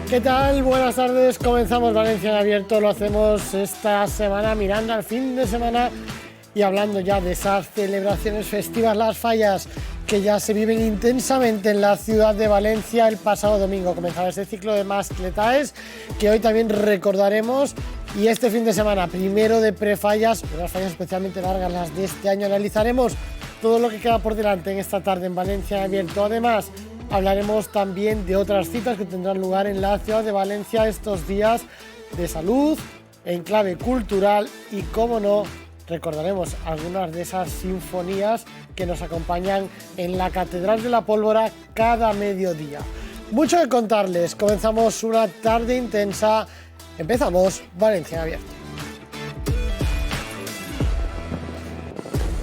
¿Qué tal? Buenas tardes. Comenzamos Valencia en Abierto. Lo hacemos esta semana mirando al fin de semana y hablando ya de esas celebraciones festivas, las fallas que ya se viven intensamente en la ciudad de Valencia. El pasado domingo comenzaba este ciclo de mascletaes que hoy también recordaremos. Y este fin de semana, primero de prefallas, unas fallas especialmente largas, las de este año. Analizaremos todo lo que queda por delante en esta tarde en Valencia en Abierto. Además, hablaremos también de otras citas que tendrán lugar en la ciudad de Valencia estos días de salud, en clave cultural y, cómo no, recordaremos algunas de esas sinfonías que nos acompañan en la Catedral de la Pólvora cada mediodía. Mucho que contarles, comenzamos una tarde intensa, empezamos Valencia en Abierto.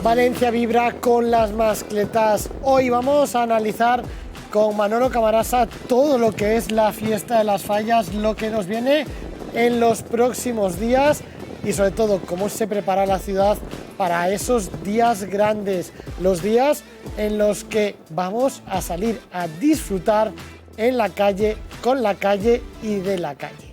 Valencia vibra con las mascletas. Hoy vamos a analizar con Manolo Camarasa todo lo que es la fiesta de las fallas, lo que nos viene en los próximos días y sobre todo cómo se prepara la ciudad para esos días grandes, los días en los que vamos a salir a disfrutar en la calle, con la calle y de la calle.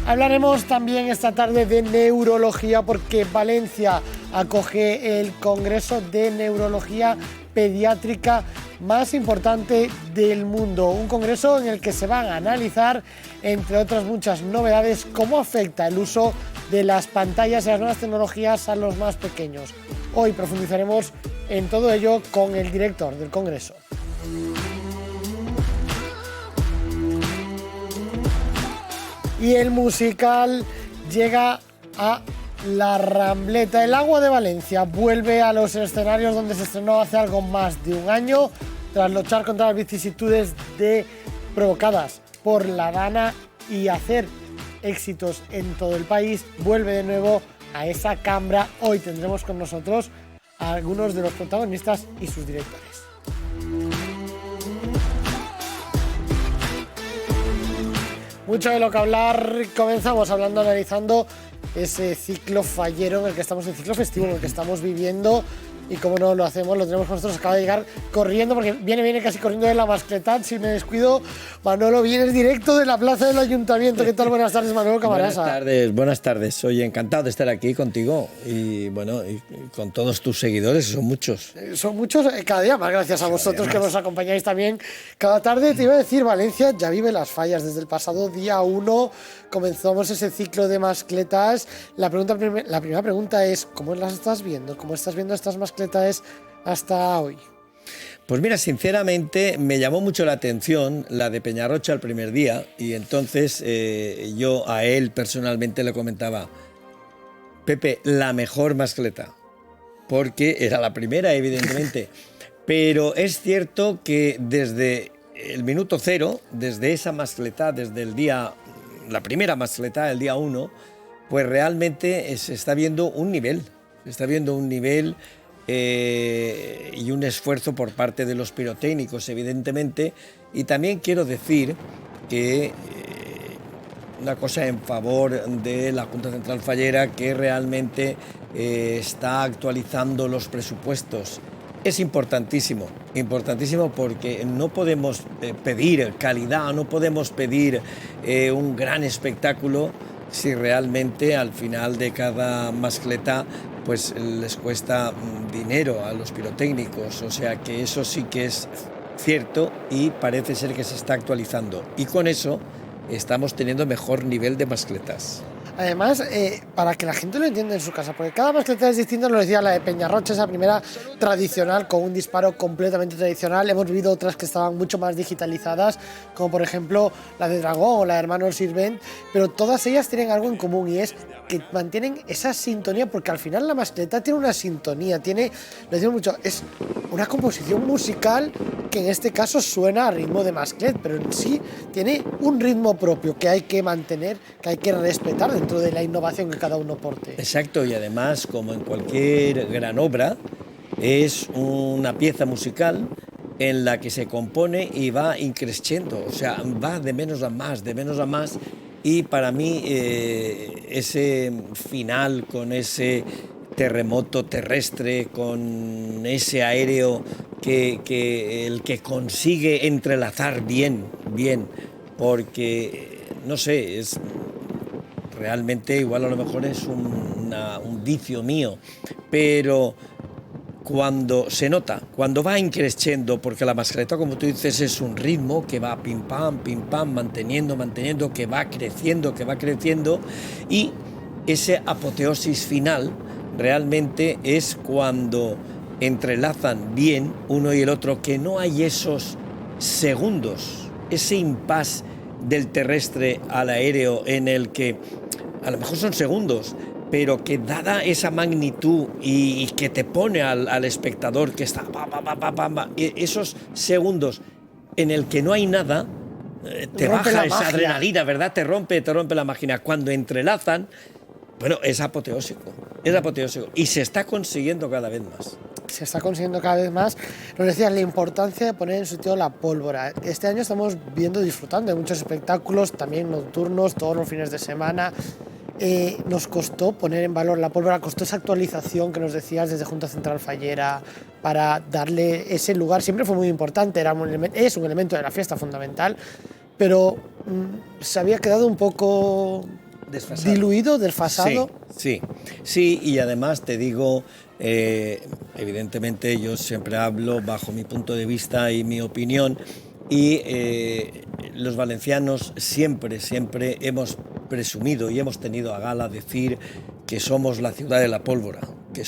Hablaremos también esta tarde de neurología porque Valencia acoge el Congreso de Neurología Pediátrica más importante del mundo. Un congreso en el que se van a analizar, entre otras muchas novedades, cómo afecta el uso de las pantallas y las nuevas tecnologías a los más pequeños. Hoy profundizaremos en todo ello con el director del Congreso. Y el musical llega a La Rambleta. El Agua de Valencia vuelve a los escenarios donde se estrenó hace algo más de un año, tras luchar contra las vicisitudes provocadas por la Dana y hacer éxitos en todo el país. Vuelve de nuevo a esa cambra. Hoy tendremos con nosotros a algunos de los protagonistas y sus directores. Mucho de lo que hablar. Comenzamos analizando ese ciclo fallero en el que estamos, el ciclo festivo en el que estamos viviendo. Y como no lo hacemos, lo tenemos con nosotros. Acaba de llegar corriendo, porque viene casi corriendo de la mascletad. Si me descuido, Manolo, vienes directo de la plaza del Ayuntamiento. ¿Qué tal? Buenas tardes, Manolo Camarasa. Buenas tardes. Oye, encantado de estar aquí contigo y bueno, y con todos tus seguidores, son muchos. Son muchos cada día más, gracias a vosotros que nos acompañáis también cada tarde. Te iba a decir, Valencia ya vive las fallas. Desde el pasado día 1 comenzamos ese ciclo de mascletas. La primera pregunta es, ¿cómo las estás viendo? ¿Cómo estás viendo estas mascletas hasta hoy? Pues mira, sinceramente me llamó mucho la atención la de Peñarrocha el primer día y entonces yo a él personalmente le comentaba: Pepe, la mejor mascleta, porque era la primera, evidentemente, pero es cierto que desde el minuto cero, desde esa mascleta, desde el día, la primera mascleta, el día 1, pues realmente se está viendo un nivel, y un esfuerzo por parte de los pirotécnicos, evidentemente. Y también quiero decir que una cosa en favor de la Junta Central Fallera, que realmente está actualizando los presupuestos. Es importantísimo porque no podemos pedir calidad, no podemos pedir un gran espectáculo si realmente al final de cada mascleta pues les cuesta dinero a los pirotécnicos. O sea que eso sí que es cierto y parece ser que se está actualizando. Y con eso estamos teniendo mejor nivel de mascletas. Además, para que la gente lo entienda en su casa, porque cada mascleta es distinta, nos decía la de Peñarrocha, esa primera tradicional, con un disparo completamente tradicional. Hemos vivido otras que estaban mucho más digitalizadas, como por ejemplo la de Dragón o la de Hermanos Sirvent, pero todas ellas tienen algo en común y es que mantienen esa sintonía, porque al final la mascleta tiene una sintonía, lo decimos mucho, es una composición musical que en este caso suena a ritmo de masclet, pero en sí tiene un ritmo propio que hay que mantener, que hay que respetar dentro de la innovación que cada uno porte. Exacto, y además, como en cualquier gran obra, es una pieza musical en la que se compone y va increciendo, o sea, va de menos a más, y para mí ese final con ese terremoto terrestre, con ese aéreo que el que consigue entrelazar bien, porque, no sé, es realmente, igual a lo mejor es un vicio mío, pero cuando se nota, cuando va increciendo, porque la mascleta, como tú dices, es un ritmo que va pim pam, manteniendo, que va creciendo, y ese apoteosis final realmente es cuando entrelazan bien uno y el otro, que no hay esos segundos, ese impasse del terrestre al aéreo en el que a lo mejor son segundos, pero que dada esa magnitud y que te pone al espectador que está esos segundos en el que no hay nada, te baja esa adrenalina, ¿verdad? Te rompe la máquina. Cuando entrelazan, bueno, es apoteósico, y se está consiguiendo cada vez más. Se está consiguiendo cada vez más. Nos decías la importancia de poner en su sitio la pólvora. Este año estamos disfrutando de muchos espectáculos, también nocturnos, todos los fines de semana. Nos costó poner en valor la pólvora, costó esa actualización que nos decías desde Junta Central Fallera para darle ese lugar. Siempre fue muy importante, es un elemento de la fiesta fundamental, pero se había quedado un poco diluido, desfasado. Sí, y además te digo, evidentemente yo siempre hablo bajo mi punto de vista y mi opinión, y los valencianos siempre hemos presumido y hemos tenido a gala decir que somos la ciudad de la pólvora, que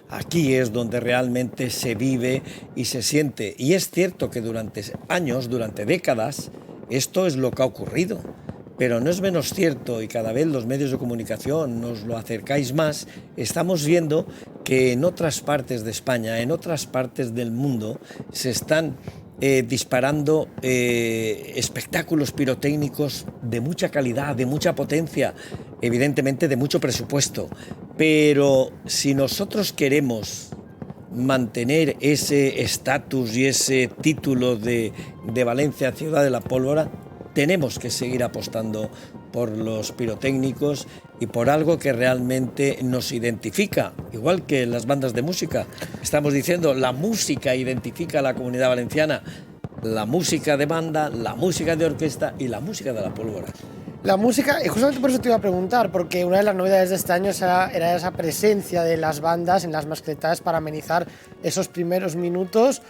aquí es donde realmente se vive y se siente. Y es cierto que durante años, durante décadas, esto es lo que ha ocurrido. Pero no es menos cierto, y cada vez los medios de comunicación nos lo acercáis más, estamos viendo que en otras partes de España, en otras partes del mundo, se están disparando espectáculos pirotécnicos de mucha calidad, de mucha potencia, evidentemente de mucho presupuesto. Pero si nosotros queremos mantener ese estatus y ese título de Valencia, ciudad de la pólvora, tenemos que seguir apostando por los pirotécnicos y por algo que realmente nos identifica, igual que las bandas de música. Estamos diciendo, la música identifica a la comunidad valenciana, la música de banda, la música de orquesta y la música de la pólvora. La música, y justamente por eso te iba a preguntar, porque una de las novedades de este año era esa presencia de las bandas en las mascletas para amenizar esos primeros minutos.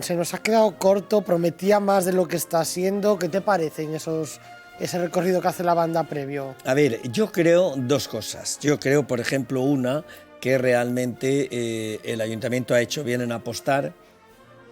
Se nos ha quedado corto, prometía más de lo que está siendo. ¿Qué te parece en ese recorrido que hace la banda previo? A ver, yo creo dos cosas. Yo creo, por ejemplo, una, que realmente el ayuntamiento ha hecho bien en apostar.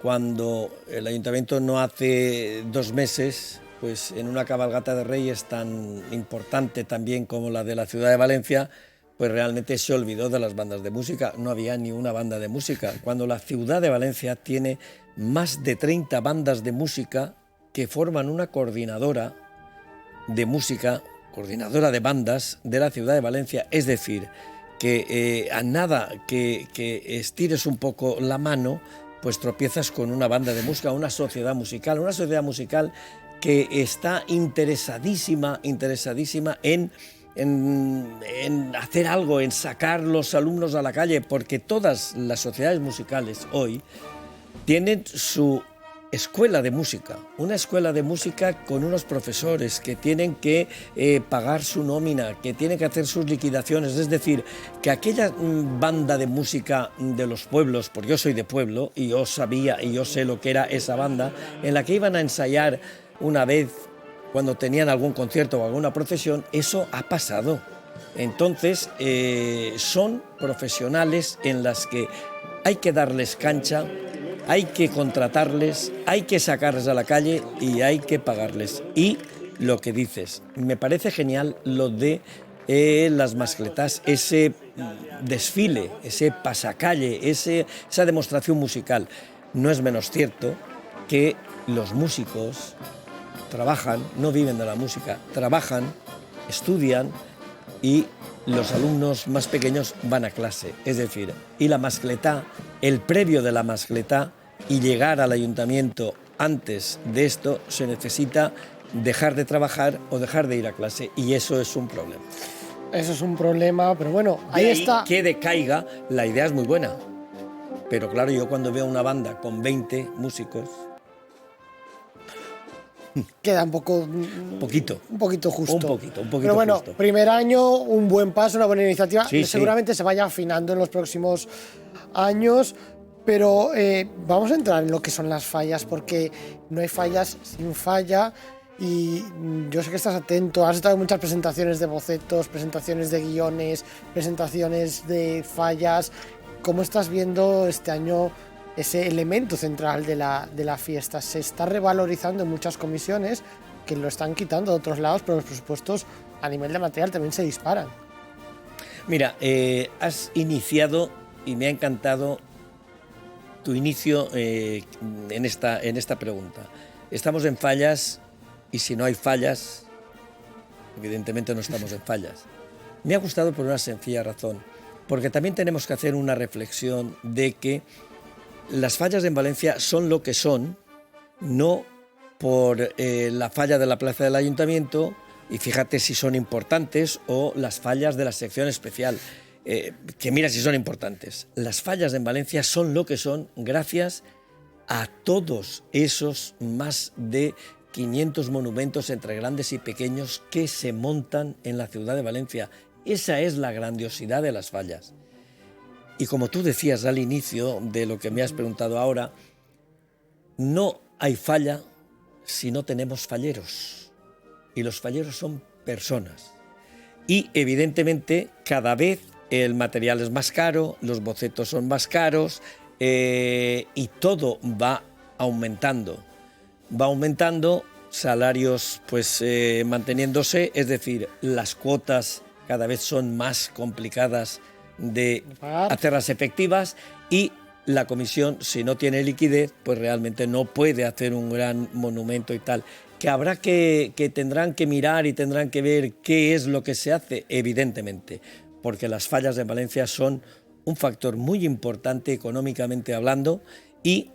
Cuando el ayuntamiento no hace 2 meses, pues en una cabalgata de Reyes tan importante también como la de la ciudad de Valencia, pues realmente se olvidó de las bandas de música. No había ni una banda de música. Cuando la ciudad de Valencia tiene más de 30 bandas de música que forman una coordinadora de música, coordinadora de bandas de la ciudad de Valencia. Es decir, que a nada que estires un poco la mano, pues tropiezas con una banda de música, una sociedad musical que está interesadísima en hacer algo, en sacar los alumnos a la calle, porque todas las sociedades musicales hoy tienen su escuela de música, una escuela de música con unos profesores que tienen que pagar su nómina, que tienen que hacer sus liquidaciones. Es decir, que aquella banda de música de los pueblos, porque yo soy de pueblo y yo sabía y yo sé lo que era esa banda, en la que iban a ensayar una vez cuando tenían algún concierto o alguna procesión, eso ha pasado. Entonces, son profesionales en las que hay que darles cancha, hay que contratarles, hay que sacarles a la calle y hay que pagarles. Y lo que dices, me parece genial lo de las mascletas, ese desfile, ese pasacalle, esa demostración musical. No es menos cierto que los músicos trabajan, no viven de la música, trabajan, estudian y los alumnos más pequeños van a clase. Es decir, y la mascletá, el previo de la mascletá y llegar al ayuntamiento antes de esto, se necesita dejar de trabajar o dejar de ir a clase, y eso es un problema. Eso es un problema, pero bueno, ahí está. Que decaiga, la idea es muy buena. Pero claro, yo cuando veo una banda con 20 músicos, queda un poco... poquito. Un poquito justo. Un poquito Pero bueno, justo. primer año, un buen paso, una buena iniciativa. Sí, seguramente se vaya afinando en los próximos años. Pero vamos a entrar en lo que son las fallas, porque no hay fallas sin falla. Y yo sé que estás atento, has estado en muchas presentaciones de bocetos, presentaciones de guiones, presentaciones de fallas. ¿Cómo estás viendo este año ese elemento central de la fiesta? Se está revalorizando en muchas comisiones que lo están quitando de otros lados, pero los presupuestos a nivel de material también se disparan. Mira, has iniciado y me ha encantado tu inicio en esta pregunta. Estamos en fallas y si no hay fallas, evidentemente no estamos en fallas. Me ha gustado por una sencilla razón, porque también tenemos que hacer una reflexión de que las fallas en Valencia son lo que son, no por la falla de la plaza del Ayuntamiento, y fíjate si son importantes, o las fallas de la sección especial, que mira si son importantes. Las fallas en Valencia son lo que son gracias a todos esos más de 500 monumentos entre grandes y pequeños que se montan en la ciudad de Valencia. Esa es la grandiosidad de las fallas. Y como tú decías al inicio de lo que me has preguntado ahora, no hay falla si no tenemos falleros. Y los falleros son personas. Y evidentemente cada vez el material es más caro, los bocetos son más caros y todo va aumentando. Va aumentando, salarios pues manteniéndose, es decir, las cuotas cada vez son más complicadas de hacerlas efectivas y la comisión, si no tiene liquidez, pues realmente no puede hacer un gran monumento y tal. Que habrá que tendrán que mirar y tendrán que ver qué es lo que se hace, evidentemente, porque las fallas de Valencia son un factor muy importante económicamente hablando y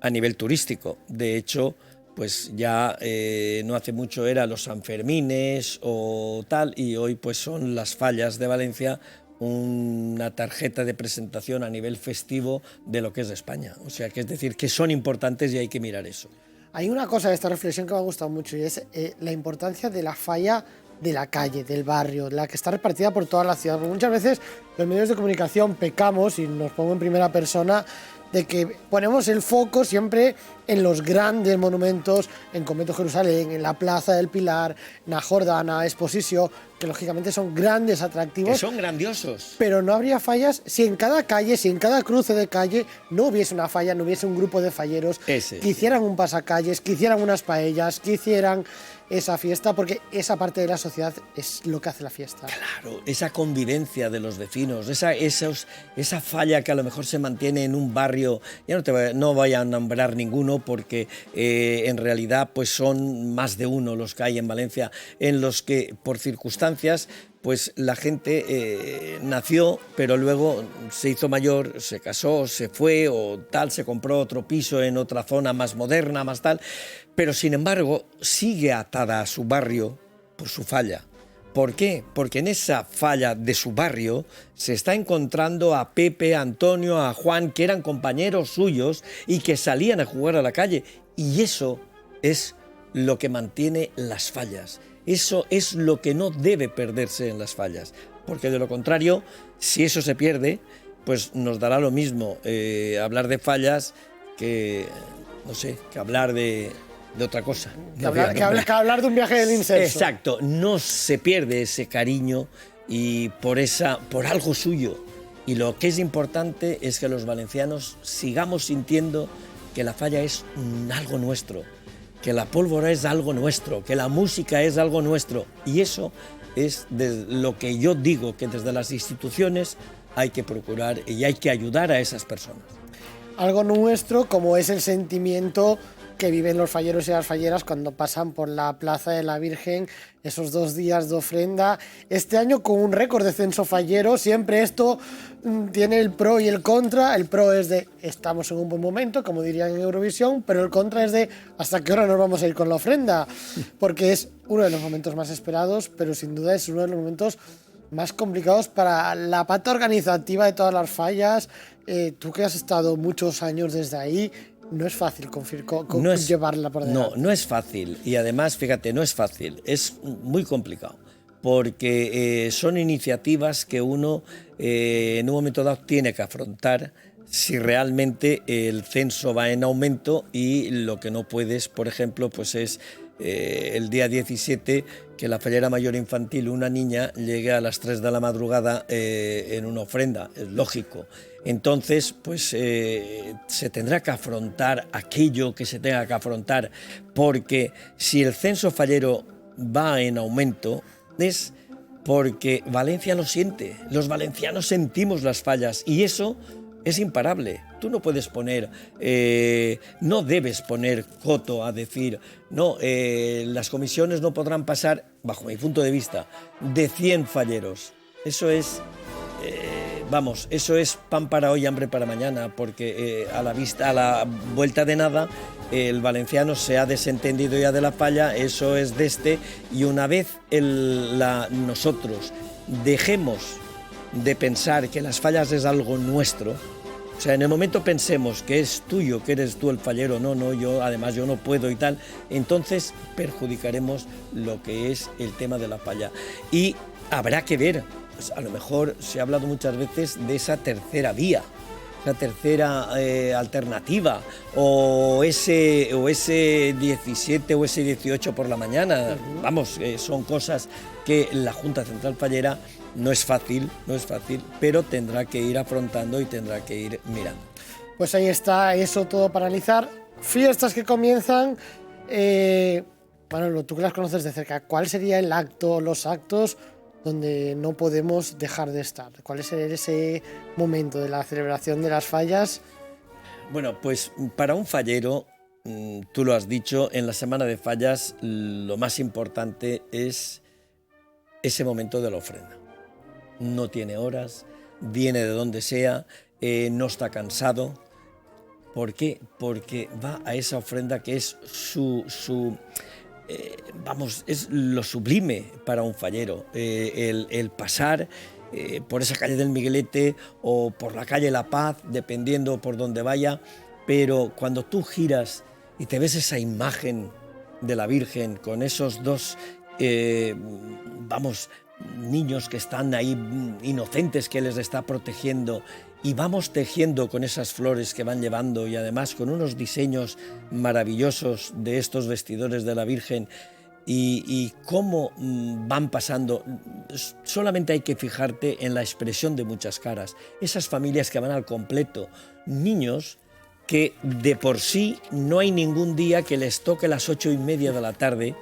a nivel turístico. De hecho, pues ya no hace mucho era los Sanfermines o tal, y hoy pues son las fallas de Valencia una tarjeta de presentación a nivel festivo de lo que es España. O sea, que es decir, que son importantes y hay que mirar eso. Hay una cosa de esta reflexión que me ha gustado mucho y es la importancia de la falla de la calle, del barrio, la que está repartida por toda la ciudad. Porque muchas veces los medios de comunicación pecamos, y nos pongo en primera persona, de que ponemos el foco siempre en los grandes monumentos, en Convento de Jerusalén, en la Plaza del Pilar, en la Jordana, Exposició, que lógicamente son grandes atractivos. Que son grandiosos. Pero no habría fallas si en cada calle, si en cada cruce de calle no hubiese una falla, no hubiese un grupo de falleros que hicieran un pasacalles, que hicieran unas paellas, que hicieran esa fiesta, porque esa parte de la sociedad es lo que hace la fiesta. Claro, esa convivencia de los vecinos, esa falla que a lo mejor se mantiene en un barrio, ya no voy a nombrar ninguno porque en realidad pues son más de uno los que hay en Valencia, en los que por circunstancias pues la gente nació, pero luego se hizo mayor, se casó, se fue o tal, se compró otro piso en otra zona más moderna, más tal, pero sin embargo sigue atada a su barrio por su falla. ¿Por qué? Porque en esa falla de su barrio se está encontrando a Pepe, a Antonio, a Juan, que eran compañeros suyos y que salían a jugar a la calle. Y eso es lo que mantiene las fallas. Eso es lo que no debe perderse en las fallas, porque de lo contrario, si eso se pierde, pues nos dará lo mismo hablar de fallas que, no sé, que hablar de otra cosa. Que hablar de un viaje del incenso. Exacto, no se pierde ese cariño y por algo suyo. Y lo que es importante es que los valencianos sigamos sintiendo que la falla es algo nuestro, que la pólvora es algo nuestro, que la música es algo nuestro. Y eso es de lo que yo digo, que desde las instituciones hay que procurar y hay que ayudar a esas personas. Algo nuestro, como es el sentimiento que viven los falleros y las falleras cuando pasan por la Plaza de la Virgen, esos 2 días de ofrenda. Este año con un récord de censo fallero, siempre esto tiene el pro y el contra. El pro es de estamos en un buen momento, como dirían en Eurovisión, pero el contra es de hasta qué hora nos vamos a ir con la ofrenda, porque es uno de los momentos más esperados, pero sin duda es uno de los momentos más complicados para la parte organizativa de todas las fallas. Tú que has estado muchos años desde ahí, no es fácil llevarla por delante. No es fácil. Y además, fíjate, no es fácil. Es muy complicado. Porque son iniciativas que uno en un momento dado tiene que afrontar si realmente el censo va en aumento, y lo que no puedes, por ejemplo, pues es el día 17 que la fallera mayor infantil, una niña, llegue a las 3 de la madrugada en una ofrenda, es lógico. Entonces, pues se tendrá que afrontar aquello que se tenga que afrontar, porque si el censo fallero va en aumento, es porque Valencia lo siente, los valencianos sentimos las fallas, y eso es imparable. Tú no puedes poner, no debes poner coto a decir, no, las comisiones no podrán pasar, bajo mi punto de vista, de 100 falleros. Eso es, eso es pan para hoy, hambre para mañana, porque a la vuelta de nada, el valenciano se ha desentendido ya de la falla, eso es y una vez nosotros dejemos de pensar que las fallas es algo nuestro, o sea, en el momento pensemos que es tuyo, que eres tú el fallero, no, yo no puedo y tal, entonces perjudicaremos lo que es el tema de la falla. Y habrá que ver, pues a lo mejor se ha hablado muchas veces de esa tercera vía, esa tercera alternativa, o ese 17 o ese 18 por la mañana. Vamos, son cosas que la Junta Central Fallera no es fácil, pero tendrá que ir afrontando y tendrá que ir mirando. Pues ahí está, eso todo para analizar. Fiestas que comienzan, Manolo, tú que las conoces de cerca, ¿cuál sería el acto, los actos donde no podemos dejar de estar? ¿Cuál es ese momento de la celebración de las fallas? Bueno, pues para un fallero, tú lo has dicho, en la semana de fallas lo más importante es ese momento de la ofrenda. No tiene horas, viene de donde sea, no está cansado. ¿Por qué? Porque va a esa ofrenda que es es lo sublime para un fallero. El pasar por esa calle del Miguelete o por la calle La Paz, dependiendo por donde vaya, pero cuando tú giras y te ves esa imagen de la Virgen con esos dos, niños que están ahí inocentes, que les está protegiendo, y vamos tejiendo con esas flores que van llevando, y además con unos diseños maravillosos de estos vestidores de la Virgen, y cómo van pasando. Solamente hay que fijarte en la expresión de muchas caras, esas familias que van al completo, niños que de por sí no hay ningún día que les toque las 8:30 de la tarde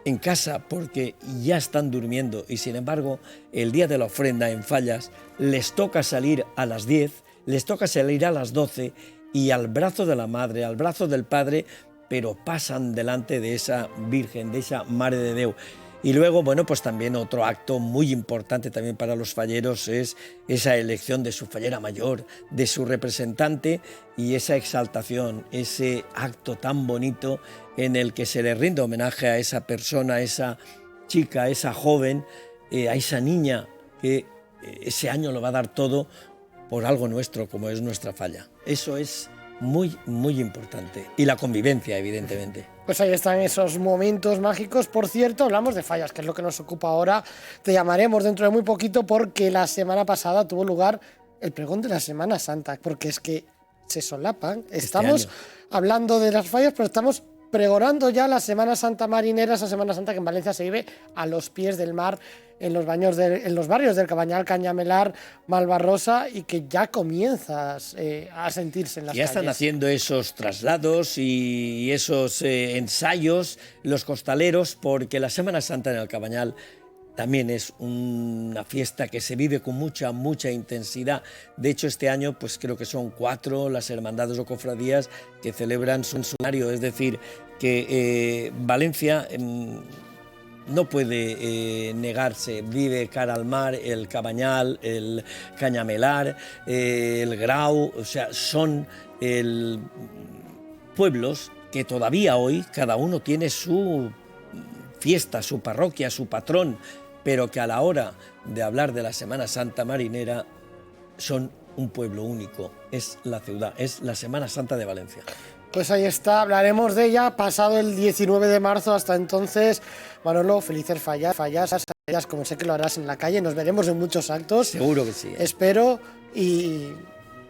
en casa, porque ya están durmiendo, y sin embargo el día de la ofrenda en fallas les toca salir a las 10, les toca salir a las 12, y al brazo de la madre, al brazo del padre, pero pasan delante de esa Virgen, de esa Mare de Déu. Y luego, bueno, pues también otro acto muy importante también para los falleros es esa elección de su fallera mayor, de su representante, y esa exaltación, ese acto tan bonito en el que se le rinde homenaje a esa persona, a esa chica, a esa joven, a esa niña que ese año lo va a dar todo por algo nuestro, como es nuestra falla. Eso es muy, muy importante. Y la convivencia, evidentemente. Pues ahí están esos momentos mágicos. Por cierto, hablamos de fallas, que es lo que nos ocupa ahora. Te llamaremos dentro de muy poquito, porque la semana pasada tuvo lugar el pregón de la Semana Santa, porque es que se solapan. Estamos hablando de las fallas, pero estamos pregonando ya la Semana Santa marinera, esa Semana Santa que en Valencia se vive a los pies del mar, en los barrios del Cabañal, Cañamelar, Malvarrosa, y que ya comienzas a sentirse en las calles. Ya están haciendo esos traslados y esos ensayos los costaleros, porque la Semana Santa en el Cabañal también es una fiesta que se vive con mucha, mucha intensidad. De hecho, este año pues creo que son 4 las hermandades o cofradías que celebran su centenario, es decir, que Valencia no puede negarse, vive cara al mar, el Cabañal, el Cañamelar, el Grau, o sea, son pueblos que todavía hoy cada uno tiene su fiesta, su parroquia, su patrón, pero que a la hora de hablar de la Semana Santa marinera son un pueblo único, es la ciudad, es la Semana Santa de Valencia. Pues ahí está, hablaremos de ella pasado el 19 de marzo. Hasta entonces, Manolo, felices fallas, como sé que lo harás en la calle. Nos veremos en muchos actos. Seguro que sí. Espero y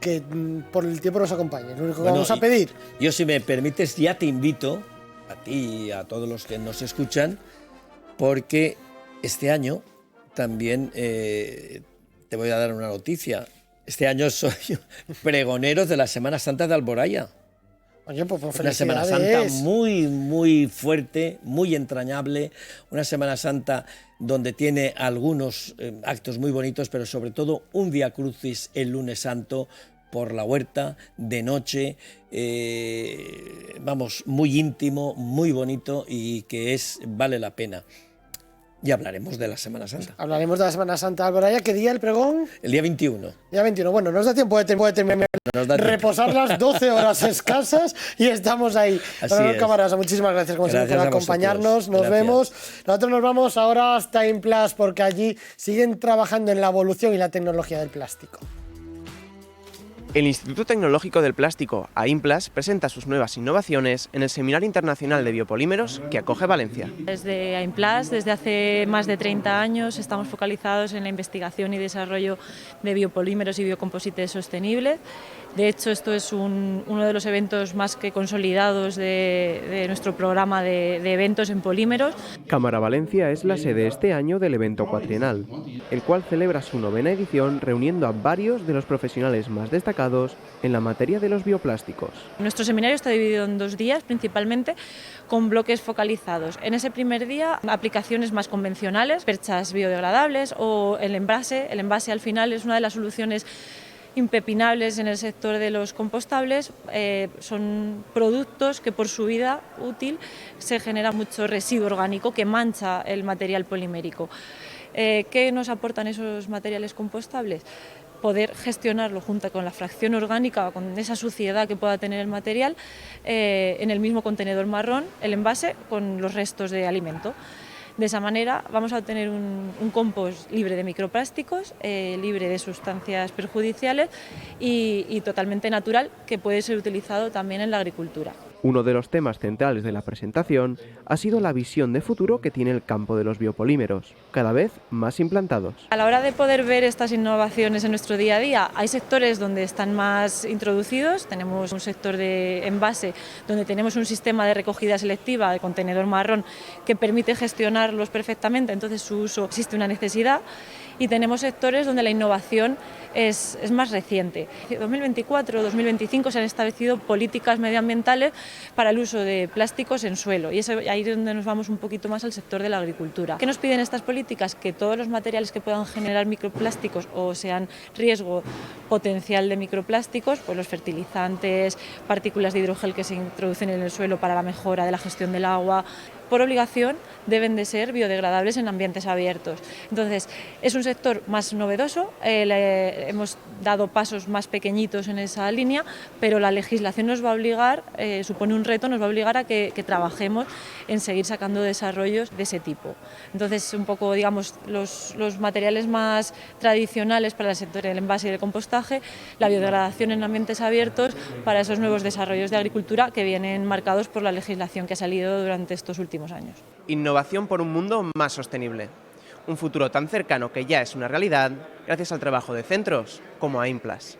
que por el tiempo nos acompañe. Lo único que vamos a pedir. Yo, si me permites, ya te invito, a ti y a todos los que nos escuchan, porque este año también te voy a dar una noticia. Este año soy pregonero de la Semana Santa de Alboraya. Oye, pues una Semana Santa muy, muy fuerte, muy entrañable, una Semana Santa donde tiene algunos actos muy bonitos, pero sobre todo un Vía Crucis el lunes santo por la huerta, de noche, vamos, muy íntimo, muy bonito y que vale la pena. Y hablaremos de la Semana Santa. Hablaremos de la Semana Santa de Alboraya. ¿Qué día el pregón? El día 21. Día 21. Bueno, nos da tiempo de terminar. Reposar las 12 horas escasas y estamos ahí. Bueno, camaradas, muchísimas gracias como siempre por acompañarnos. Nos vemos. Nosotros nos vamos ahora hasta Implas porque allí siguen trabajando en la evolución y la tecnología del plástico. El Instituto Tecnológico del Plástico, AIMPLAS, presenta sus nuevas innovaciones en el Seminario Internacional de Biopolímeros que acoge Valencia. Desde AIMPLAS, desde hace más de 30 años, estamos focalizados en la investigación y desarrollo de biopolímeros y biocomposites sostenibles. De hecho, esto es uno de los eventos más que consolidados de nuestro programa de eventos en polímeros. Cámara Valencia es la sede este año del evento cuatrienal, el cual celebra su 9ª edición reuniendo a varios de los profesionales más destacados en la materia de los bioplásticos. Nuestro seminario está dividido en 2 días, principalmente con bloques focalizados. En ese primer día, aplicaciones más convencionales, perchas biodegradables o el envase. El envase al final es una de las soluciones impepinables en el sector de los compostables. Son productos que por su vida útil se genera mucho residuo orgánico que mancha el material polimérico. ¿Qué nos aportan esos materiales compostables? Poder gestionarlo junto con la fracción orgánica, con esa suciedad que pueda tener el material, en el mismo contenedor marrón, el envase con los restos de alimento. De esa manera vamos a obtener un compost libre de microplásticos, libre de sustancias perjudiciales y totalmente natural, que puede ser utilizado también en la agricultura. Uno de los temas centrales de la presentación ha sido la visión de futuro que tiene el campo de los biopolímeros, cada vez más implantados. A la hora de poder ver estas innovaciones en nuestro día a día, hay sectores donde están más introducidos. Tenemos un sector de envase donde tenemos un sistema de recogida selectiva de contenedor marrón que permite gestionarlos perfectamente, entonces su uso existe una necesidad. Y tenemos sectores donde la innovación es más reciente. En 2024-2025 se han establecido políticas medioambientales para el uso de plásticos en suelo y ahí es donde nos vamos un poquito más al sector de la agricultura. ¿Qué nos piden estas políticas? Que todos los materiales que puedan generar microplásticos o sean riesgo potencial de microplásticos, pues los fertilizantes, partículas de hidrogel que se introducen en el suelo para la mejora de la gestión del agua, por obligación deben de ser biodegradables en ambientes abiertos. Entonces, es un sector más novedoso, hemos dado pasos más pequeñitos en esa línea, pero la legislación nos va a obligar, supone un reto, nos va a obligar a que trabajemos en seguir sacando desarrollos de ese tipo. Entonces, un poco, digamos, los materiales más tradicionales para el sector del envase y del compostaje, la biodegradación en ambientes abiertos para esos nuevos desarrollos de agricultura que vienen marcados por la legislación que ha salido durante estos últimos años. Innovación por un mundo más sostenible. Un futuro tan cercano que ya es una realidad gracias al trabajo de centros como AIMPLAS.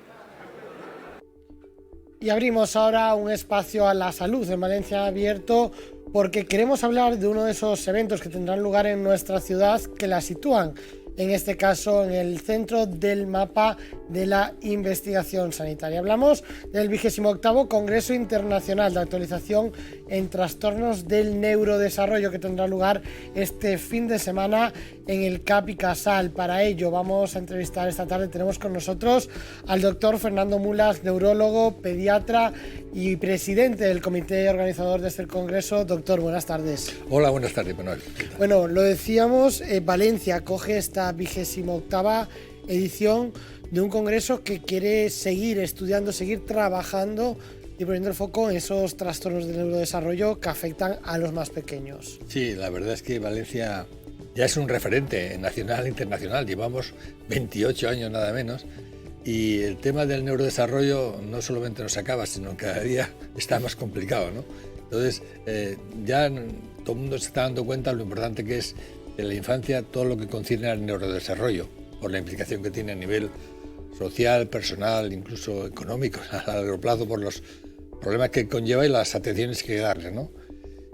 Y abrimos ahora un espacio a la salud en Valencia Abierto porque queremos hablar de uno de esos eventos que tendrán lugar en nuestra ciudad que la sitúan, en este caso en el centro del mapa de la investigación sanitaria. Hablamos del 28º Congreso Internacional de Actualización en Trastornos del Neurodesarrollo que tendrá lugar este fin de semana en el CAP y Casal. Para ello vamos a entrevistar esta tarde, tenemos con nosotros al doctor Fernando Mulas, neurólogo, pediatra y presidente del comité organizador de este congreso. Doctor, buenas tardes. Hola, buenas tardes, Manuel. Bueno, lo decíamos, Valencia acoge esta 28ª edición de un congreso que quiere seguir estudiando, seguir trabajando y poniendo el foco en esos trastornos del neurodesarrollo que afectan a los más pequeños. Sí, la verdad es que Valencia ya es un referente nacional e internacional, llevamos 28 años nada menos, y el tema del neurodesarrollo no solamente nos acaba, sino que cada día está más complicado, ¿no? Entonces, ya todo el mundo se está dando cuenta de lo importante que es en la infancia todo lo que concierne al neurodesarrollo, por la implicación que tiene a nivel social, personal, incluso económico, a largo plazo, por los problemas que conlleva y las atenciones que hay que darle, ¿no?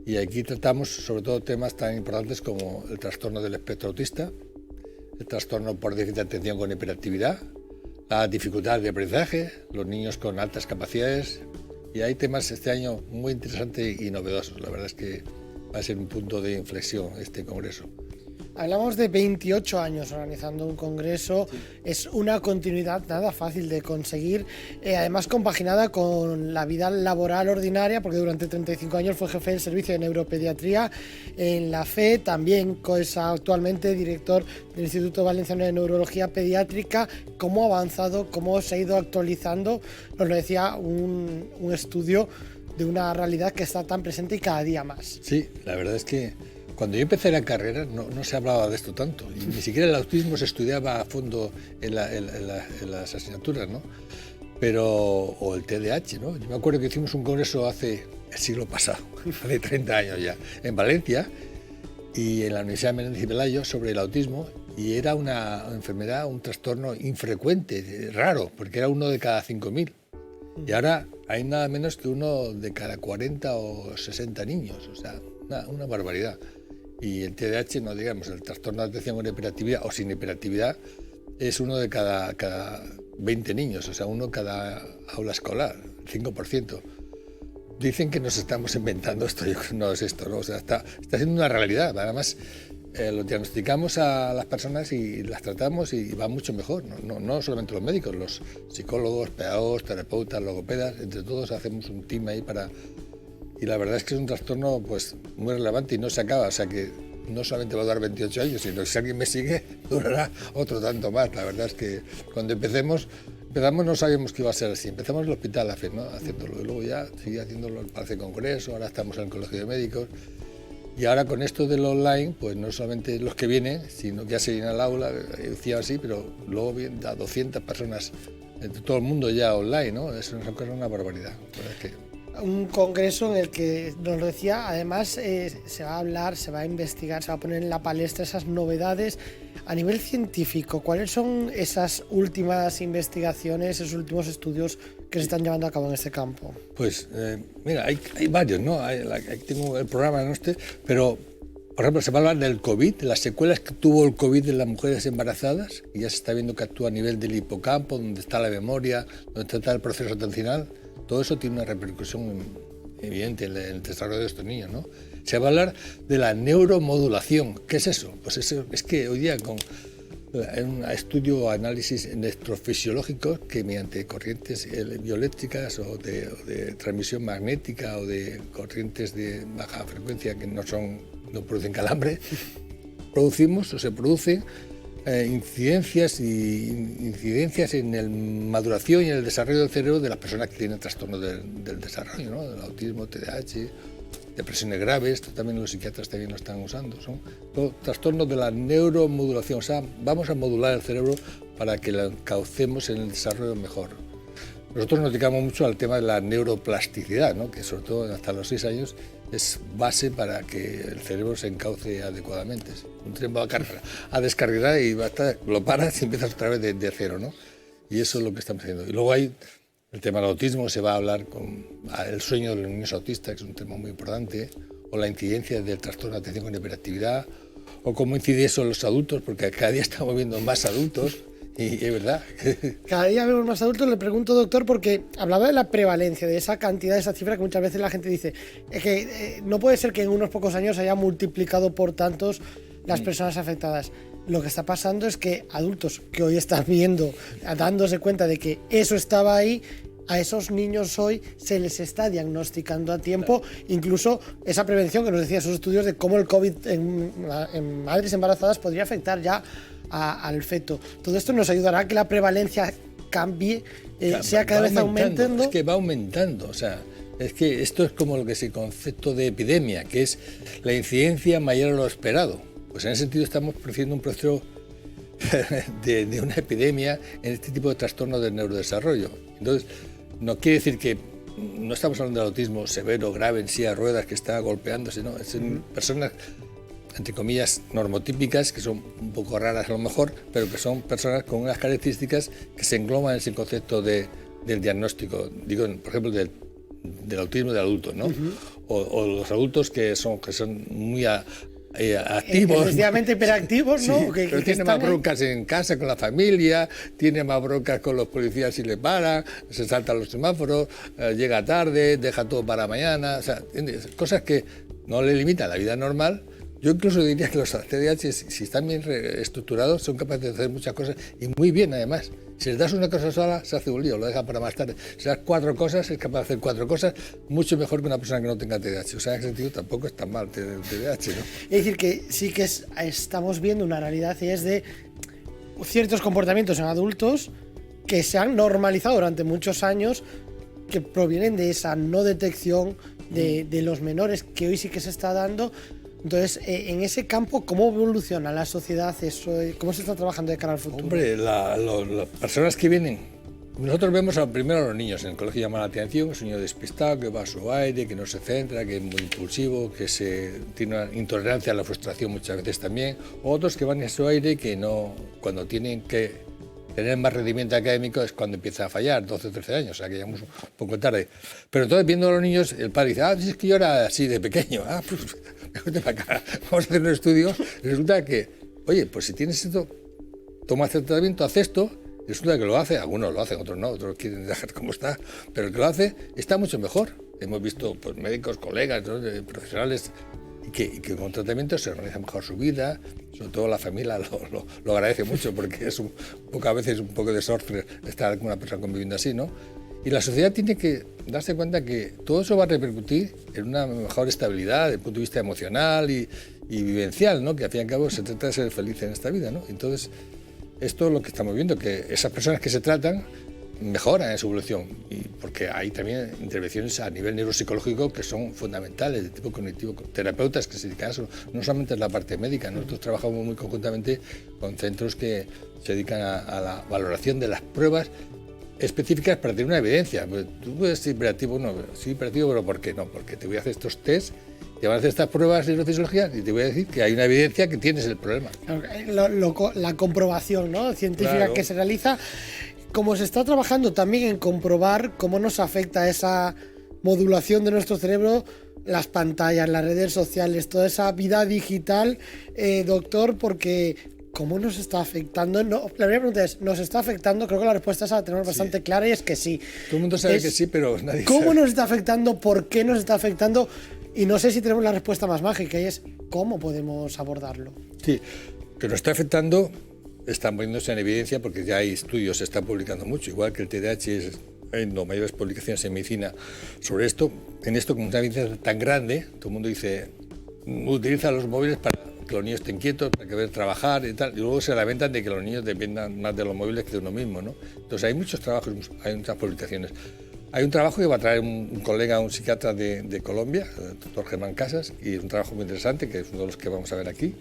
Y aquí tratamos sobre todo temas tan importantes como el trastorno del espectro autista, el trastorno por déficit de atención con hiperactividad, la dificultad de aprendizaje, los niños con altas capacidades, y hay temas este año muy interesantes y novedosos. La verdad es que va a ser un punto de inflexión este congreso. Hablamos de 28 años organizando un congreso, sí. Es una continuidad nada fácil de conseguir, además compaginada con la vida laboral ordinaria, porque durante 35 años fue jefe del servicio de neuropediatría en la FE, también es actualmente director del Instituto Valenciano de Neurología Pediátrica. ¿Cómo ha avanzado, cómo se ha ido actualizando? Nos lo decía un estudio de una realidad que está tan presente y cada día más. Sí, la verdad es que cuando yo empecé la carrera no se hablaba de esto tanto, y ni siquiera el autismo se estudiaba a fondo en las asignaturas, ¿no? O el TDAH, ¿no? Yo me acuerdo que hicimos un congreso el siglo pasado, hace 30 años ya, en Valencia y en la Universidad Menéndez y Pelayo sobre el autismo, y era una enfermedad, un trastorno infrecuente, raro, porque era uno de cada 5.000. Y ahora hay nada menos que uno de cada 40 o 60 niños, o sea, una barbaridad. Y el TDAH, no digamos, el trastorno de atención con hiperactividad o sin hiperactividad, es uno de cada 20 niños, o sea, uno cada aula escolar, 5%. Dicen que nos estamos inventando esto, yo creo que no es esto, ¿no? O sea, está siendo una realidad. Además, lo diagnosticamos a las personas y las tratamos y va mucho mejor. No solamente los médicos, los psicólogos, pedagogos, terapeutas, logopedas, entre todos hacemos un team ahí para... Y la verdad es que es un trastorno pues muy relevante y no se acaba, o sea que no solamente va a durar 28 años, sino que si alguien me sigue durará otro tanto más. La verdad es que cuando empezamos no sabíamos que iba a ser así. Empezamos en el hospital haciéndolo y luego ya seguí haciéndolo en el Palacio de Congreso, ahora estamos en el Colegio de Médicos. Y ahora con esto del online, pues no solamente los que vienen, sino que ya se llena el aula, decía así, pero luego vienen a 200 personas de todo el mundo ya online, ¿no? Es una barbaridad. Un congreso en el que, nos lo decía, además se va a hablar, se va a investigar, se va a poner en la palestra esas novedades a nivel científico. ¿Cuáles son esas últimas investigaciones, esos últimos estudios que se están llevando a cabo en este campo? Pues mira, hay varios, ¿no? Aquí tengo el programa, ¿no? Pero, por ejemplo, se va a hablar del COVID, de las secuelas que tuvo el COVID en las mujeres embarazadas, y ya se está viendo que actúa a nivel del hipocampo, donde está la memoria, donde está el proceso atencional. Todo eso tiene una repercusión evidente en el desarrollo de estos niños, ¿no? Se va a hablar de la neuromodulación. ¿Qué es eso? Pues eso es que hoy día con un estudio o análisis electrofisiológicos que mediante corrientes bioeléctricas o de transmisión magnética o de corrientes de baja frecuencia que no producen calambre, se producen incidencias en la maduración y en el desarrollo del cerebro de las personas que tienen trastornos del desarrollo, ¿no? Del autismo, TDAH, depresiones graves. Esto también los psiquiatras también lo están usando. Son trastornos de la neuromodulación, o sea, vamos a modular el cerebro para que lo encaucemos en el desarrollo mejor. Nosotros nos dedicamos mucho al tema de la neuroplasticidad, ¿no? Que sobre todo hasta los 6 años es base para que el cerebro se encauce adecuadamente. Un tren va a descargar y lo paras y empiezas otra vez de cero, ¿no? Y eso es lo que estamos haciendo. Y luego hay el tema del autismo, se va a hablar con el sueño de los niños autistas, que es un tema muy importante, o la incidencia del trastorno de atención con hiperactividad, o cómo incide eso en los adultos, porque cada día estamos viendo más adultos. Y es verdad. Cada día vemos más adultos. Le pregunto, doctor, porque hablaba de la prevalencia, de esa cantidad, de esa cifra que muchas veces la gente dice que no puede ser que en unos pocos años haya multiplicado por tantos las personas afectadas. Lo que está pasando es que adultos que hoy están viendo, dándose cuenta de que eso estaba ahí, a esos niños hoy se les está diagnosticando a tiempo, claro. Incluso esa prevención que nos decía esos estudios de cómo el COVID en madres embarazadas podría afectar ya al feto. Todo esto nos ayudará a que la prevalencia cambie, sea cada vez aumentando. Es que va aumentando, o sea, es que esto es como lo que es el concepto de epidemia, que es la incidencia mayor a lo esperado. Pues en ese sentido estamos produciendo un proceso de una epidemia en este tipo de trastornos del neurodesarrollo. Entonces, no quiere decir que no estamos hablando de autismo severo, grave, en silla de ruedas, que está golpeándose, ¿no? Son personas, entre comillas, normotípicas, que son un poco raras a lo mejor, pero que son personas con unas características que se engloban en ese concepto del diagnóstico, digo, por ejemplo, del autismo del adulto, ¿no? O los adultos que son muy activos. Excesivamente hiperactivos, ¿no? Sí, pero tiene más broncas en casa con la familia, tiene más broncas con los policías si le paran, se saltan los semáforos, llega tarde, deja todo para mañana, o sea, cosas que no le limitan la vida normal. Yo incluso diría que los TDAH, si están bien estructurados, son capaces de hacer muchas cosas y muy bien además. Si les das una cosa sola, se hace un lío, lo deja para más tarde. Si das 4 cosas, es capaz de hacer 4 cosas mucho mejor que una persona que no tenga TDAH. O sea, en ese sentido tampoco es tan mal tener TDAH, ¿no? Es decir, que sí que estamos viendo una realidad y es de ciertos comportamientos en adultos que se han normalizado durante muchos años, que provienen de esa no detección de los menores, que hoy sí que se está dando. Entonces, en ese campo, ¿cómo evoluciona la sociedad eso? ¿Cómo se está trabajando de cara al futuro? Hombre, las personas que vienen, nosotros vemos primero a los niños, en el colegio llaman la atención, es un niño despistado, que va a su aire, que no se centra, que es muy impulsivo, que tiene una intolerancia a la frustración muchas veces también, o otros que van a su aire que no, cuando tienen que tener más rendimiento académico es cuando empieza a fallar, 12 o 13 años, o sea que llegamos un poco tarde. Pero entonces viendo a los niños, el padre dice, es que yo era así de pequeño, pues vete para acá, vamos a hacer un estudio, y resulta que, oye, pues si tienes esto, toma este tratamiento, haz esto, y resulta que lo hace, algunos lo hacen, otros no, otros quieren dejar como está, pero el que lo hace está mucho mejor. Hemos visto pues, médicos, colegas, ¿no? Profesionales, y que con tratamiento se organiza mejor su vida, sobre todo la familia lo agradece mucho porque es a veces un poco de desastre estar con una persona conviviendo así, ¿no? Y la sociedad tiene que darse cuenta que todo eso va a repercutir en una mejor estabilidad desde el punto de vista emocional y vivencial, ¿no? Que al fin y al cabo se trata de ser feliz en esta vida, ¿no? Entonces, esto es lo que estamos viendo, que esas personas que se tratan mejoran en su evolución, y porque hay también intervenciones a nivel neuropsicológico que son fundamentales, de tipo cognitivo, terapeutas que se dedican a eso, no solamente es la parte médica. Nosotros trabajamos muy conjuntamente con centros que se dedican a la valoración de las pruebas específicas para tener una evidencia. Pues, tú puedes ser hiperactivo, no, soy hiperactivo, pero ¿por qué no? Porque te voy a hacer estos tests, te van a hacer estas pruebas de neurofisiología y te voy a decir que hay una evidencia que tienes el problema. La comprobación, ¿no? Científica, claro, que se realiza. Como se está trabajando también en comprobar cómo nos afecta esa modulación de nuestro cerebro, las pantallas, las redes sociales, toda esa vida digital, doctor, porque ¿cómo nos está afectando? No, la primera pregunta es, ¿nos está afectando? Creo que la respuesta esa la tenemos bastante clara y es que sí. Todo el mundo sabe que sí, pero nadie ¿cómo sabe. nos está afectando? ¿Por qué nos está afectando? Y no sé si tenemos la respuesta más mágica y es ¿cómo podemos abordarlo? Sí, que nos está afectando, están poniéndose en evidencia porque ya hay estudios, se están publicando mucho, igual que el TDAH, hay mayores publicaciones en medicina sobre esto. En esto, con una evidencia tan grande, todo el mundo dice, utiliza los móviles para que los niños estén quietos, para que vean trabajar y tal, y luego se lamentan de que los niños dependan más de los móviles que de uno mismo, ¿no? Entonces hay muchos trabajos, hay muchas publicaciones. Hay un trabajo que va a traer un colega, un psiquiatra de Colombia, el doctor Germán Casas, y es un trabajo muy interesante, que es uno de los que vamos a ver aquí,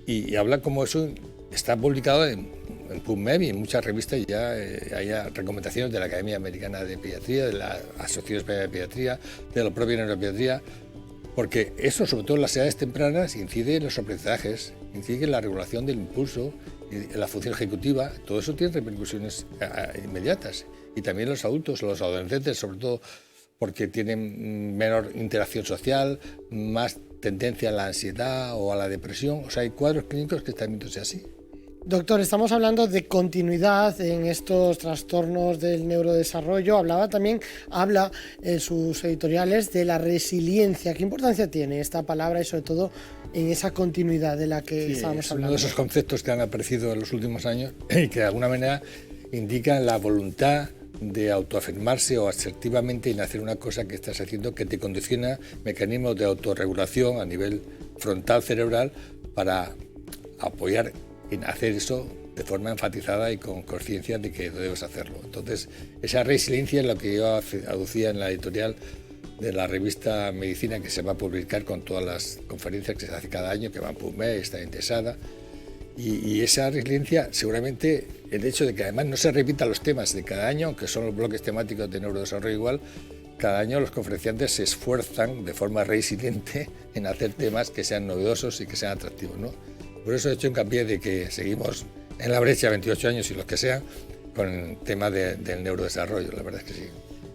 y habla cómo eso está publicado en PubMed y en muchas revistas. Ya hay recomendaciones de la Academia Americana de Pediatría, de la Asociación Española de Pediatría, de la propia Neuropediatría, porque eso, sobre todo en las edades tempranas, incide en los aprendizajes, incide en la regulación del impulso, en la función ejecutiva. Todo eso tiene repercusiones inmediatas. Y también los adultos, los adolescentes, sobre todo porque tienen menor interacción social, más tendencia a la ansiedad o a la depresión. O sea, hay cuadros clínicos que están viéndose así. Doctor, estamos hablando de continuidad en estos trastornos del neurodesarrollo. Habla en sus editoriales de la resiliencia. ¿Qué importancia tiene esta palabra y sobre todo en esa continuidad de la que estábamos hablando? Es uno de esos conceptos que han aparecido en los últimos años y que de alguna manera indican la voluntad de autoafirmarse o asertivamente en hacer una cosa que estás haciendo que te condiciona mecanismos de autorregulación a nivel frontal cerebral para apoyar en hacer eso de forma enfatizada y con conciencia de que debes hacerlo. Entonces, esa resiliencia es lo que yo aducía en la editorial de la revista Medicina, que se va a publicar con todas las conferencias que se hacen cada año, que van por mes, está interesada. Y esa resiliencia, seguramente, el hecho de que además no se repitan los temas de cada año, aunque son los bloques temáticos de neurodesarrollo igual, cada año los conferenciantes se esfuerzan de forma resiliente en hacer temas que sean novedosos y que sean atractivos, ¿no? Por eso he hecho hincapié de que seguimos en la brecha 28 años y los que sean con el tema del neurodesarrollo, la verdad es que sí.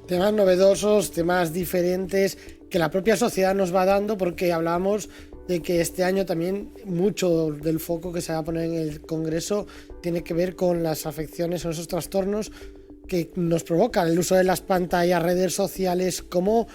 Temas novedosos, temas diferentes que la propia sociedad nos va dando, porque hablamos de que este año también mucho del foco que se va a poner en el Congreso tiene que ver con las afecciones o esos trastornos que nos provocan el uso de las pantallas, redes sociales, cómo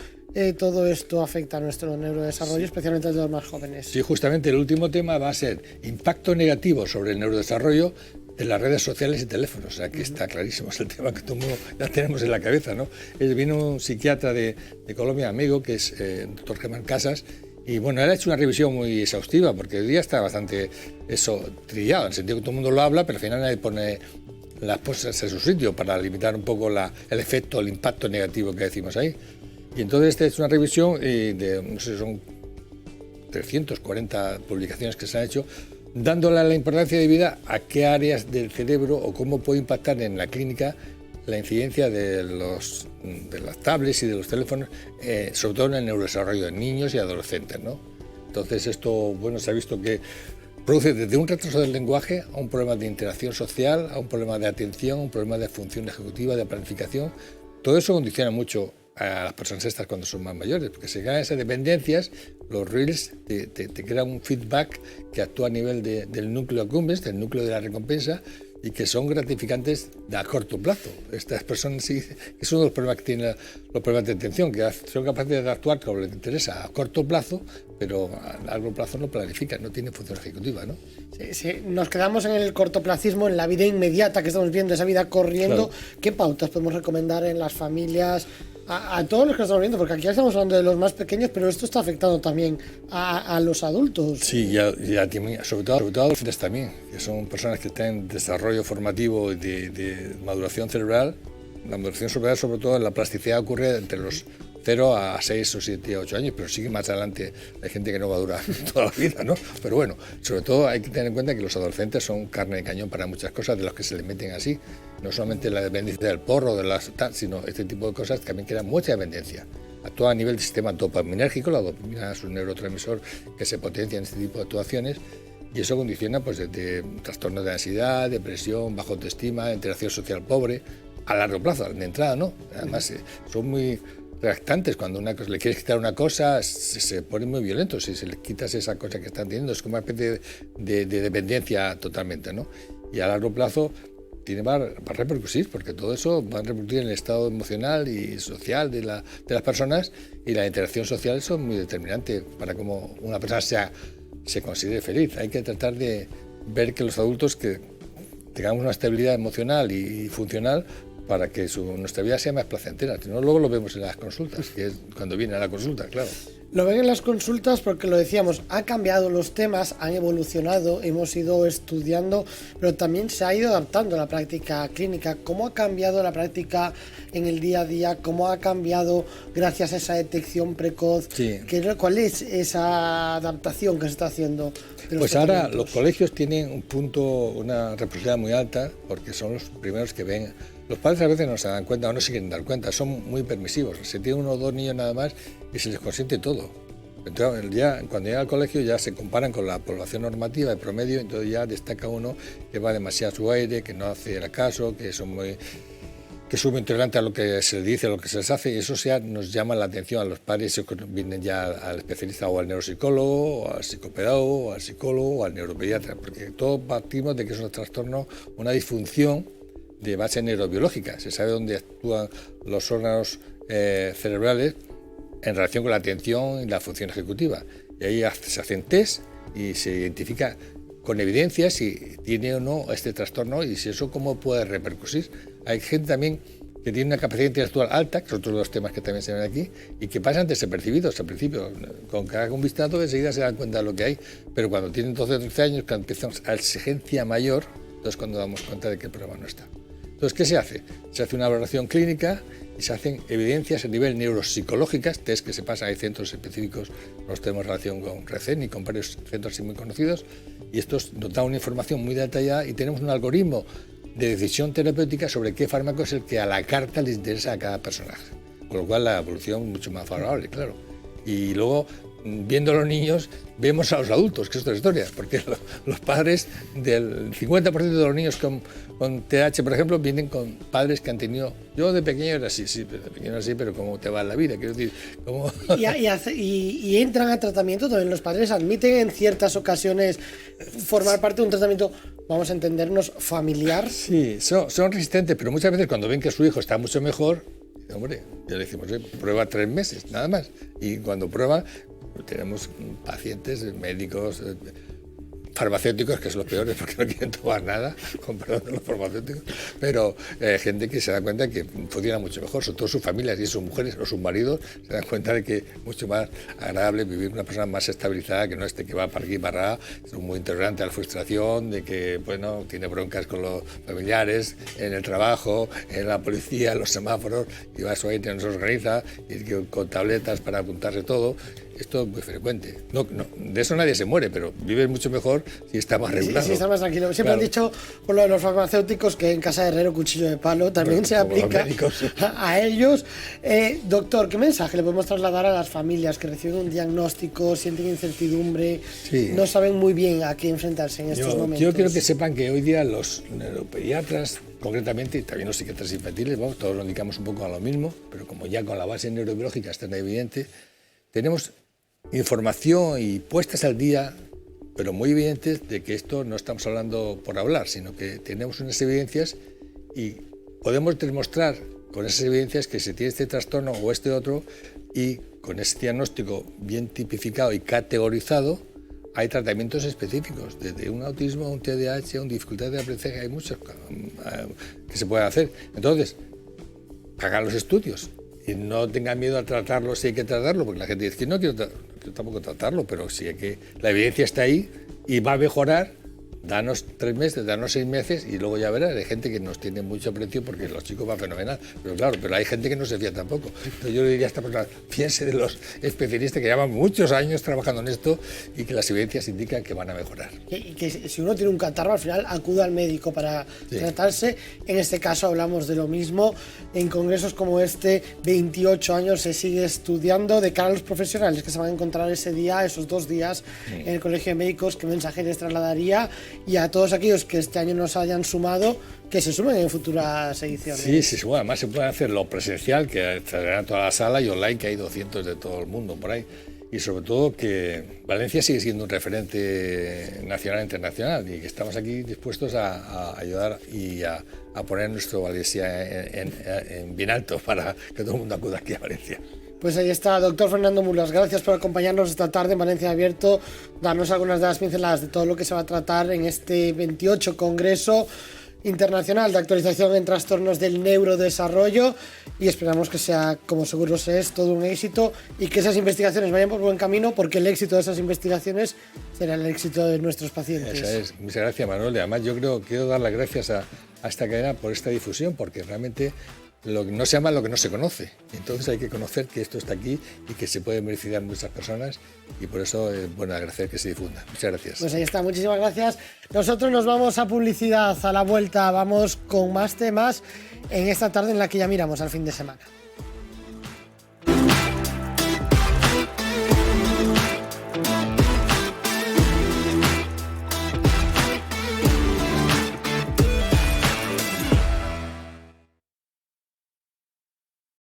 todo esto afecta a nuestro neurodesarrollo, especialmente a los más jóvenes. Sí, justamente el último tema va a ser impacto negativo sobre el neurodesarrollo de las redes sociales y teléfonos. O sea, que está clarísimo, es el tema que todo el mundo ya tenemos en la cabeza, ¿no? Vino un psiquiatra de Colombia, amigo, que es el doctor Germán Casas, y bueno, él ha hecho una revisión muy exhaustiva, porque hoy día está bastante trillado, en el sentido que todo el mundo lo habla, pero al final nadie pone las cosas en su sitio para limitar un poco el efecto, el impacto negativo que decimos ahí. Y entonces esta es una revisión de, no sé, son 340 publicaciones que se han hecho, dándole la importancia de vida a qué áreas del cerebro o cómo puede impactar en la clínica la incidencia de las tablets y de los teléfonos, sobre todo en el neurodesarrollo de niños y adolescentes, ¿no? Entonces esto, bueno, se ha visto que produce desde un retraso del lenguaje a un problema de interacción social, a un problema de atención, un problema de función ejecutiva, de planificación. Todo eso condiciona mucho a las personas estas cuando son más mayores, porque se crean esas dependencias, los reels te crean un feedback que actúa a nivel del núcleo accumbens, del núcleo de la recompensa, y que son gratificantes a corto plazo. Estas personas sí, que son los problemas que tienen los problemas de atención, que son capaces de actuar como les interesa a corto plazo, pero a largo plazo no planifican, no tienen función ejecutiva, ¿no? Sí, nos quedamos en el cortoplacismo, en la vida inmediata que estamos viendo, esa vida corriendo. Claro. ¿Qué pautas podemos recomendar en las familias, a todos los que estamos viendo? Porque aquí estamos hablando de los más pequeños, pero esto está afectando también a los adultos. Sí, sobre todo a adolescentes también, que son personas que están en desarrollo formativo de maduración cerebral. La maduración cerebral, sobre todo en la plasticidad, ocurre entre los 0 a 6 o 7 o 8 años, pero sí que más adelante hay gente que no va a durar toda la vida, ¿no? Pero bueno, sobre todo hay que tener en cuenta que los adolescentes son carne de cañón para muchas cosas de las que se les meten así. No solamente la dependencia del porro, sino este tipo de cosas que también crean mucha dependencia. Actúa a nivel del sistema dopaminérgico, la dopamina es un neurotransmisor que se potencia en este tipo de actuaciones, y eso condiciona pues desde trastornos de ansiedad, depresión, baja autoestima, interacción social pobre, a largo plazo, de entrada, ¿no? Además, son muy reactantes. Cuando le quieres quitar una cosa, se ponen muy violentos. Si se les quitas esa cosa que están teniendo, es como una especie de dependencia totalmente, ¿no? Y a largo plazo va a repercutir, porque todo eso va a repercutir en el estado emocional y social de las personas, y la interacción social eso es muy determinante para cómo una persona se considere feliz. Hay que tratar de ver que los adultos que tengamos una estabilidad emocional y funcional para que nuestra vida sea más placentera. Si no, luego lo vemos en las consultas, que es cuando viene a la consulta, claro. Lo ven en las consultas porque lo decíamos, han cambiado los temas, han evolucionado, hemos ido estudiando, pero también se ha ido adaptando a la práctica clínica. ¿Cómo ha cambiado la práctica en el día a día? ¿Cómo ha cambiado gracias a esa detección precoz? Sí. ¿Cuál es esa adaptación que se está haciendo? Pues ahora los colegios tienen una responsabilidad muy alta, porque son los primeros que ven. Los padres a veces no se dan cuenta o no se quieren dar cuenta, son muy permisivos. Se tiene 1 o 2 niños nada más y se les consiente todo. Entonces, cuando llega al colegio ya se comparan con la población normativa de promedio, entonces ya destaca uno que va demasiado a su aire, que no hace caso, que es muy intolerante a lo que se les dice, a lo que se les hace, y eso ya nos llama la atención a los padres. Vienen ya al especialista o al neuropsicólogo, o al psicopedagogo, o al psicólogo, o al neuropediatra, porque todos partimos de que es un trastorno, una disfunción de base neurobiológica. Se sabe dónde actúan los órganos cerebrales en relación con la atención y la función ejecutiva. Y ahí se hacen test y se identifica con evidencia si tiene o no este trastorno y si eso cómo puede repercutir. Hay gente también que tiene una capacidad intelectual alta, que son otros 2 temas que también se ven aquí, y que pasan desapercibidos al principio. Con que haga un vistazo enseguida se dan cuenta de lo que hay, pero cuando tienen 12 o 13 años, cuando empezamos a exigencia mayor, entonces cuando damos cuenta de que el problema no está. Entonces, ¿qué se hace? Se hace una valoración clínica y se hacen evidencias a nivel neuropsicológicas, test que se pasan, hay centros específicos, nosotros tenemos relación con RECEN y con varios centros muy conocidos, y estos nos dan una información muy detallada y tenemos un algoritmo de decisión terapéutica sobre qué fármaco es el que a la carta les interesa a cada personaje. Con lo cual la evolución es mucho más favorable, claro. Y luego, viendo a los niños, vemos a los adultos, que es otra historia, porque los padres, del 50% de los niños con TDAH, por ejemplo, vienen con padres que han tenido... Yo de pequeño era así, sí, de pequeño era así, pero ¿cómo te va en la vida? Quiero decir, ¿cómo...? Y entran a tratamiento, también los padres admiten en ciertas ocasiones formar parte de un tratamiento, vamos a entendernos, familiar. Sí, son resistentes, pero muchas veces cuando ven que su hijo está mucho mejor, hombre, ya le decimos, prueba 3 meses, nada más. Y cuando prueba, tenemos pacientes, médicos, farmacéuticos, que son los peores porque no quieren tomar nada, con perdón de los farmacéuticos, pero gente que se da cuenta que funciona mucho mejor, sobre todo sus familias y sus mujeres o sus maridos se dan cuenta de que es mucho más agradable vivir con una persona más estabilizada, que no este que va para aquí y para allá, es muy intolerante a la frustración, de que bueno, tiene broncas con los familiares, en el trabajo, en la policía, en los semáforos, y va a su ahí, no se organiza, y con tabletas para apuntarse todo. Esto es muy frecuente. No, de eso nadie se muere, pero vive mucho mejor si está más regulado. Sí, está más tranquilo. Siempre han dicho, por lo de los farmacéuticos, que en casa de herrero cuchillo de palo también se aplica a ellos. Doctor, ¿qué mensaje le podemos trasladar a las familias que reciben un diagnóstico, sienten incertidumbre, no saben muy bien a qué enfrentarse en estos momentos? Yo quiero que sepan que hoy día los neuropediatras, concretamente, y también los psiquiatras infantiles, vamos, todos lo indicamos un poco a lo mismo, pero como ya con la base neurobiológica está evidente, tenemos información y puestas al día, pero muy evidentes, de que esto no estamos hablando por hablar, sino que tenemos unas evidencias y podemos demostrar con esas evidencias que se tiene este trastorno o este otro, y con ese diagnóstico bien tipificado y categorizado hay tratamientos específicos, desde un autismo, un TDAH, una dificultad de aprendizaje, hay muchos que se pueden hacer. Entonces, hagan los estudios y no tengan miedo a tratarlo si hay que tratarlo, porque la gente dice que no quiero tampoco tratarlo, pero si hay que, la evidencia está ahí y va a mejorar, danos 3 meses, danos 6 meses y luego ya verás, hay gente que nos tiene mucho aprecio porque los chicos van fenomenal, pero claro, pero hay gente que no se fía tampoco. Entonces yo le diría a esta persona, fíjense de los especialistas que llevan muchos años trabajando en esto y que las evidencias indican que van a mejorar. Y que si uno tiene un catarro, al final acuda al médico para tratarse. En este caso hablamos de lo mismo. En congresos como este, 28 años se sigue estudiando de cara a los profesionales que se van a encontrar ese día, esos 2 días en el Colegio de Médicos. ¿Qué mensaje les trasladaría? Y a todos aquellos que este año nos hayan sumado, que se sumen en futuras ediciones. Sí, sí, bueno, además se puede hacer lo presencial, que traerá toda la sala, y online, que hay 200 de todo el mundo por ahí. Y sobre todo que Valencia sigue siendo un referente nacional e internacional y que estamos aquí dispuestos a ayudar y a poner nuestro Valencia en bien alto para que todo el mundo acuda aquí a Valencia. Pues ahí está, doctor Fernando Mulas, gracias por acompañarnos esta tarde en Valencia Abierto, darnos algunas de las pinceladas de todo lo que se va a tratar en este 28 Congreso Internacional de Actualización en Trastornos del Neurodesarrollo, y esperamos que sea, como seguro es, todo un éxito y que esas investigaciones vayan por buen camino, porque el éxito de esas investigaciones será el éxito de nuestros pacientes. Esa es. Muchas gracias, Manuel. Y además yo quiero dar las gracias a esta cadena por esta difusión, porque realmente lo que no se llama lo que no se conoce. Entonces hay que conocer que esto está aquí y que se puede beneficiar muchas personas, y por eso es bueno agradecer que se difunda. Muchas gracias. Pues ahí está, muchísimas gracias. Nosotros nos vamos a publicidad. A la vuelta vamos con más temas en esta tarde en la que ya miramos al fin de semana.